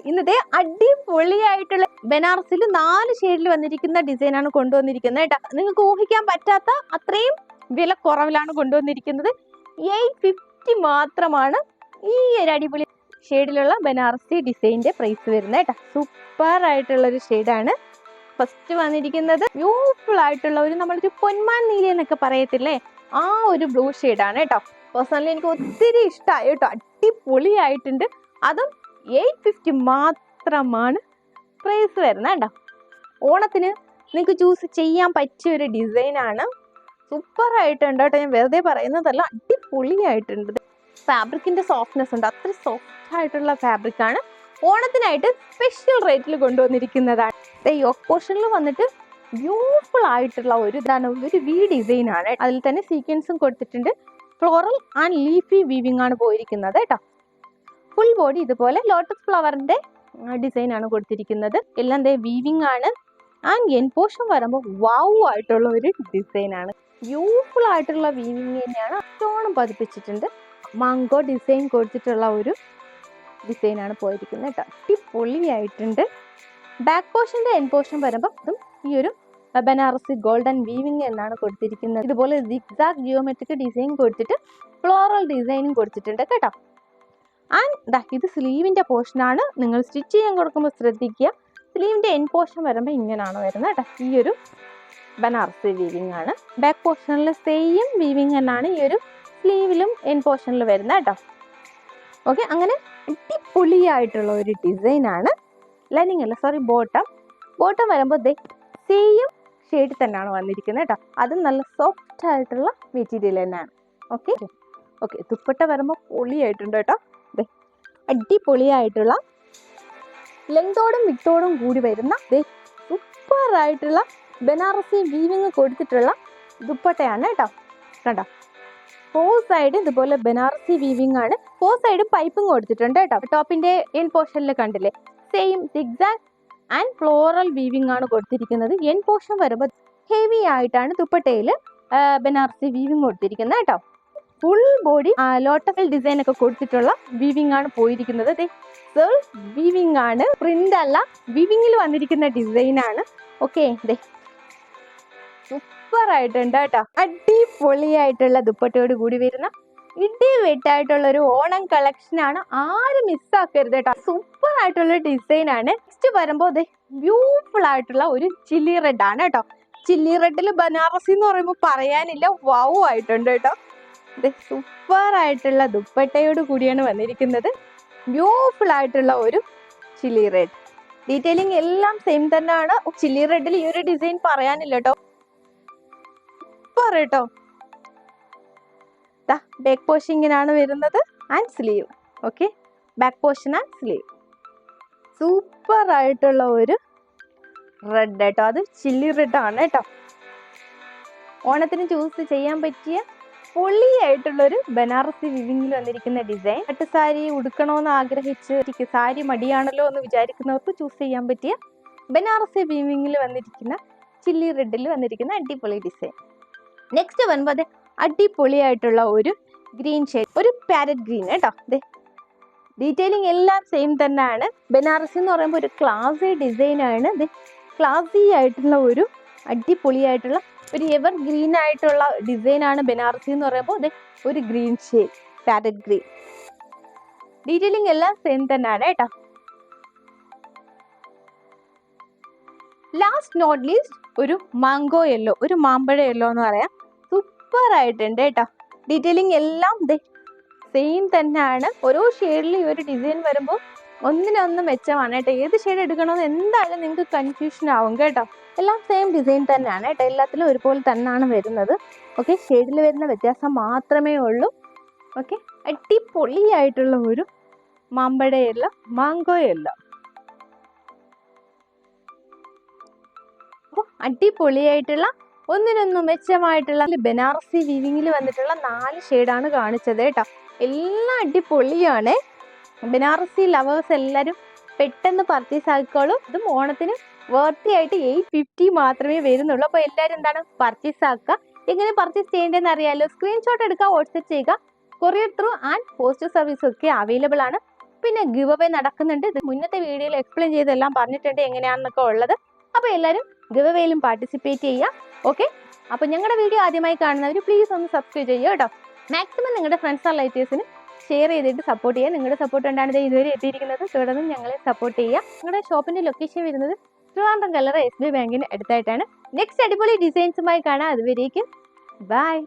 ഇന്നത്തെ അടിപൊളിയായിട്ടുള്ള ബനാറസിൽ 4 ഷെയ്ഡിൽ വന്നിരിക്കുന്ന ഡിസൈൻ ആണ് കൊണ്ടുവന്നിരിക്കുന്നത് കേട്ടോ. നിങ്ങൾക്ക് ഊഹിക്കാൻ പറ്റാത്ത അത്രയും വില കുറവിലാണ് കൊണ്ടുവന്നിരിക്കുന്നത്. 850 മാത്രമാണ് ഈ ഒരു അടിപൊളി ഷെയ്ഡിലുള്ള ബനാറസി ഡിസൈനിന്റെ പ്രൈസ് വരുന്നത് കേട്ടോ. സൂപ്പർ ആയിട്ടുള്ള ഒരു ഷെയ്ഡാണ്. ഫസ്റ്റ് വന്നിരിക്കുന്നത് ബ്യൂട്ടിഫുൾ ആയിട്ടുള്ള ഒരു നമ്മളൊരു പൊന്മാൻ നീല എന്നൊക്കെ പറയത്തില്ലേ, ആ ഒരു ബ്ലൂ ഷെയ്ഡാണ് കേട്ടോ. പേഴ്സണലി എനിക്ക് ഒത്തിരി ഇഷ്ടമായി കേട്ടോ. അടിപൊളിയായിട്ടുണ്ട്. അതും 850 മാത്രമാണ് പ്രൈസ് വരുന്നത് കേട്ടോ. ഓണത്തിന് നിങ്ങൾക്ക് ചൂസ് ചെയ്യാൻ പറ്റിയ ഒരു ഡിസൈനാണ്. സൂപ്പർ ആയിട്ടുണ്ട് കേട്ടോ. ഞാൻ വെറുതെ പറയുന്നതല്ല, അടിപൊളിയായിട്ടുണ്ട്. ഫാബ്രിക്കിന്റെ സോഫ്റ്റ്നെസ് ഉണ്ട്, അത്ര സോഫ്റ്റ് ആയിട്ടുള്ള ഫാബ്രിക്കാണ്. ഓണത്തിനായിട്ട് സ്പെഷ്യൽ റേറ്റിൽ കൊണ്ടുവന്നിരിക്കുന്നതാണ്. ഈ യോക്ക് പോർഷനിൽ വന്നിട്ട് ബ്യൂട്ടിഫുൾ ആയിട്ടുള്ള ഒരു ഇതാണ്, ഒരു വി ഡിസൈൻ ആണ്. അതിൽ തന്നെ സീക്വൻസും കൊടുത്തിട്ടുണ്ട്. ഫ്ലോറൽ ആൻഡ് ലീഫി വീവിംഗ് ആണ് പോയിരിക്കുന്നത് കേട്ടോ. ഫുൾ ബോഡി ഇതുപോലെ ലോട്ടസ് ഫ്ലവറിന്റെ ഡിസൈൻ ആണ് കൊടുത്തിരിക്കുന്നത്. എല്ലാം വീവിംഗ് ആണ്. ആൻഡ് എൻ പോർഷൻ വരുമ്പോൾ വാവ് ആയിട്ടുള്ള ഒരു ഡിസൈൻ ആണ്. ബ്യൂട്ടിഫുൾ ആയിട്ടുള്ള വീവിംഗ് തന്നെയാണ്. സ്റ്റോണും പതിപ്പിച്ചിട്ടുണ്ട്. മാംഗോ ഡിസൈൻ കൊടുത്തിട്ടുള്ള ഒരു ഡിസൈൻ ആണ് പോയിരിക്കുന്നത് കേട്ടോ. അടിപൊളിയായിട്ടുണ്ട്. ബാക്ക് പോർഷന്റെ എൻ പോർഷൻ വരുമ്പോൾ അതും ഈ ഒരു ബനാറസി ഗോൾഡൻ വീവിംഗ് എന്നാണ് കൊടുത്തിരിക്കുന്നത്. ഇതുപോലെ സിഗ്സാഗ് ജിയോമെട്രിക് ഡിസൈൻ കൊടുത്തിട്ട് ഫ്ലോറൽ ഡിസൈനും കൊടുത്തിട്ടുണ്ട് കേട്ടോ. ആൻഡ് ഇത് സ്ലീവിന്റെ പോർഷനാണ്. നിങ്ങൾ സ്റ്റിച്ച് ചെയ്യാൻ കൊടുക്കുമ്പോൾ ശ്രദ്ധിക്കുക, സ്ലീവിന്റെ എൻ പോർഷൻ വരുമ്പോൾ ഇങ്ങനെയാണ് വരുന്നത് കേട്ടോ. ഈ ഒരു ബനാറസി വീവിംഗ് ആണ്. ബാക്ക് പോർഷനിൽ സെയിം വീവിംഗ് എന്നാണ് ഈ ഒരു സ്ലീവിലും എൻ പോർഷനിൽ വരുന്നത് കേട്ടോ. ഓക്കെ, അങ്ങനെ അടിപൊളിയായിട്ടുള്ള ഒരു ഡിസൈൻ ആണ്. ലൈനിങ് അല്ല, സോറി, ബോട്ടം വരുമ്പോൾ സെയിം ഷെയ്ഡ് തന്നെയാണ് വന്നിരിക്കുന്നത് കേട്ടോ. അതും നല്ല സോഫ്റ്റ് ആയിട്ടുള്ള മെറ്റീരിയൽ തന്നെയാണ്. ഓക്കെ ഓക്കെ, ദുപ്പട്ട വരുമ്പോൾ പൊളിയായിട്ടുണ്ട് കേട്ടോ. അടിപൊളിയായിട്ടുള്ള ലെങ്തോടും വിത്തോടും കൂടി വരുന്ന സൂപ്പർ ആയിട്ടുള്ള ബനാറസി വീവിങ് കൊടുത്തിട്ടുള്ള ദുപ്പട്ടയാണ് കേട്ടോ. കണ്ടോ, 4 സൈഡ് ഇതുപോലെ ബനാറസി വീവിംഗ് ആണ്. 4 സൈഡ് പൈപ്പും കൊടുത്തിട്ടുണ്ട് കേട്ടോ. ടോപ്പിന്റെ എൻ പോർഷനിൽ കണ്ടില്ലേ, same zigzag and floral weaving ആണ് കൊടുത്തിരിക്കുന്നത്. എൻ പോർഷൻ വരുമ്പോൾ ഹെവി ആയിട്ടാണ് ദുപ്പട്ടയിൽ ബനാറസി വീവിംഗ് കൊടുത്തിരിക്കുന്നത് കേട്ടോ. ഫുൾ ബോഡി ലോട്ടസ് ഡിസൈൻ ഒക്കെ കൊടുത്തിട്ടുള്ള വീവിംഗ് ആണ് പോയിരിക്കുന്നത്. വീവിംഗ് ആണ്, പ്രിന്റ് അല്ല, വീവിംഗിൽ വന്നിരിക്കുന്ന ഡിസൈൻ ആണ്. ഓക്കെ, സൂപ്പർ ആയിട്ടുണ്ട് കേട്ടോ. അടിപൊളിയായിട്ടുള്ള ദുപ്പട്ടയോട് കൂടി വരുന്ന ഇടിവെട്ടായിട്ടുള്ള ഒരു ഓണം കളക്ഷൻ ആണ്. ആരും മിസ്സാക്കരുത് കേട്ടോ. സൂപ്പർ ആയിട്ടുള്ള ഡിസൈൻ ആണ്. നെക്സ്റ്റ് വരുമ്പോൾ ബ്യൂട്ടിഫുൾ ആയിട്ടുള്ള ഒരു ചില്ലി റെഡ് ആണ് കേട്ടോ. ചില്ലി റെഡിൽ ബനാറസി എന്ന് പറയുമ്പോൾ പറയാനില്ല, വാവ് ആയിട്ടുണ്ട് കേട്ടോ. സൂപ്പർ ആയിട്ടുള്ള ദുപ്പട്ടയോട് കൂടിയാണ് വന്നിരിക്കുന്നത്. ബ്യൂട്ടിഫുൾ ആയിട്ടുള്ള ഒരു ചില്ലി റെഡ്. ഡീറ്റെയിലിംഗ് എല്ലാം സെയിം തന്നെയാണ്. ചില്ലി റെഡിൽ ഈ ഒരു ഡിസൈൻ പറയാനില്ല കേട്ടോ. സൂപ്പർ കേട്ടോ. ബാക്ക് പോർഷൻ ഇങ്ങനെയാണ് വരുന്നത്. And sleeve. Okay, back portion and sleeve. Super ആയിട്ടുള്ള ഒരു റെഡ് കേട്ടോ. അത് ചില്ലി റെഡ് ആണ് കേട്ടോ. ഓണത്തിന് ചൂസ് ചെയ്യാൻ പറ്റിയ പൊളിയായിട്ടുള്ളൊരു ബനാറസി വിവിങ്ങിൽ വന്നിരിക്കുന്ന ഡിസൈൻ. പട്ട് സാരി ഉടുക്കണമെന്ന് ആഗ്രഹിച്ച് സാരി മടിയാണല്ലോ എന്ന് വിചാരിക്കുന്നവർക്ക് ചൂസ് ചെയ്യാൻ പറ്റിയ ബനാറസി വിവിങ്ങിൽ വന്നിരിക്കുന്ന ചില്ലി റെഡിൽ വന്നിരിക്കുന്ന അടിപൊളി ഡിസൈൻ. നെക്സ്റ്റ് വരുമ്പോൾ അടിപൊളിയായിട്ടുള്ള ഒരു ഗ്രീൻ ഷെയ്ഡ്, ഒരു പാരറ്റ് ഗ്രീൻ കേട്ടോ. ഡീറ്റെയിലിംഗ് എല്ലാം സെയിം തന്നെയാണ്. ബനാറസി എന്ന് പറയുമ്പോൾ ഒരു ക്ലാസി ഡിസൈൻ ആണ്. ക്ലാസി ആയിട്ടുള്ള ഒരു അടിപൊളിയായിട്ടുള്ള ഒരു എവർ ഗ്രീൻ ആയിട്ടുള്ള ഡിസൈൻ ആണ് ബനാറസി എന്ന് പറയുമ്പോൾ ഒരു green shade, parrot green. Detailing എല്ലാം സെയിം തന്നെയാണ് കേട്ടോ. ലാസ്റ്റ് നോട്ട് ലീസ്റ്റ് ഒരു മാംഗോ യെല്ലോ, ഒരു മാമ്പഴ യെല്ലോ എന്ന് പറയാം. സൂപ്പർ ആയിട്ടുണ്ട് കേട്ടോ. ഡീറ്റെയിലിംഗ് എല്ലാം സെയിം തന്നെയാണ്. ഓരോ ഷെയ്ഡിൽ ഈ ഒരു ഡിസൈൻ വരുമ്പോൾ ഒന്നിനൊന്ന് മെച്ചമാണ് കേട്ടോ. ഏത് ഷെയ്ഡ് എടുക്കണമെന്ന് എന്തായാലും നിങ്ങൾക്ക് കൺഫ്യൂഷൻ ആവും കേട്ടോ. എല്ലാം സെയിം ഡിസൈൻ തന്നെയാണ് കേട്ടോ. എല്ലാത്തിലും ഒരുപോലെ തന്നെയാണ് വരുന്നത്. ഓക്കെ, ഷെയ്ഡിൽ വരുന്ന വ്യത്യാസം മാത്രമേ ഉള്ളൂ. ഓക്കെ, അടിപൊളിയായിട്ടുള്ള ഒരു മാമ്പഴ യെല്ലോ, മാംഗോ യെല്ലോ. അപ്പോൾ അടിപൊളിയായിട്ടുള്ള ഒന്നിനൊന്നും മെച്ചമായിട്ടുള്ള ബനാറസി വീവിങ്ങിൽ വന്നിട്ടുള്ള 4 ഷെയ്ഡാണ് കാണിച്ചത് കേട്ടോ. എല്ലാം അടിപൊളിയാണ്. ബനാറസി ലവേഴ്സ് എല്ലാവരും പെട്ടെന്ന് പർച്ചേസ് ആക്കിക്കോളൂ. ഇതും ഓണത്തിന് വർത്തി ആയിട്ട് 850 മാത്രമേ വരുന്നുള്ളൂ. അപ്പോൾ എല്ലാവരും എന്താണ് പർച്ചേസ് ആക്കുക. എങ്ങനെ പർച്ചേസ് ചെയ്യേണ്ടതെന്ന് അറിയാലോ. സ്ക്രീൻഷോട്ട് എടുക്കുക, വാട്സ്ആപ്പ് ചെയ്യുക. Courier through and postal service ഒക്കെ അവൈലബിൾ ആണ്. പിന്നെ ഗിവ് അവേ നടക്കുന്നുണ്ട്. ഇത് മുന്നത്തെ വീഡിയോയിൽ എക്സ്പ്ലെയിൻ ചെയ്തെല്ലാം പറഞ്ഞിട്ടുണ്ട് എങ്ങനെയാണെന്നൊക്കെ ഉള്ളത്. അപ്പോൾ എല്ലാവരും ഗിവ് അവേയിലും പാർട്ടിസിപ്പേറ്റ് ചെയ്യുക. ഓക്കെ, അപ്പോൾ ഞങ്ങളുടെ വീഡിയോ ആദ്യമായി കാണുന്നവർ പ്ലീസ് ഒന്ന് സബ്സ്ക്രൈബ് ചെയ്യുക കേട്ടോ. മാക്സിമം നിങ്ങളുടെ ഫ്രണ്ട്സ് ആൻഡ് റിലേറ്റീവ്സിന് ഷെയർ ചെയ്തിട്ട് സപ്പോർട്ട് ചെയ്യുക. നിങ്ങളുടെ സപ്പോർട്ട് കൊണ്ടാണ് ഇതുവരെ എത്തിയിരിക്കുന്നത്. തുടർന്ന് ഞങ്ങളെ സപ്പോർട്ട് ചെയ്യുക. നിങ്ങളുടെ ഷോപ്പിൻ്റെ ലൊക്കേഷൻ വരുന്നത് ട്രിവാൻഡ്രം കല്ലറ SBI ബാങ്കിന് അടുത്തായിട്ടാണ്. നെക്സ്റ്റ് അടിപൊളി ഡിസൈൻസുമായി കാണാം. അതുവരേക്കും ബൈ.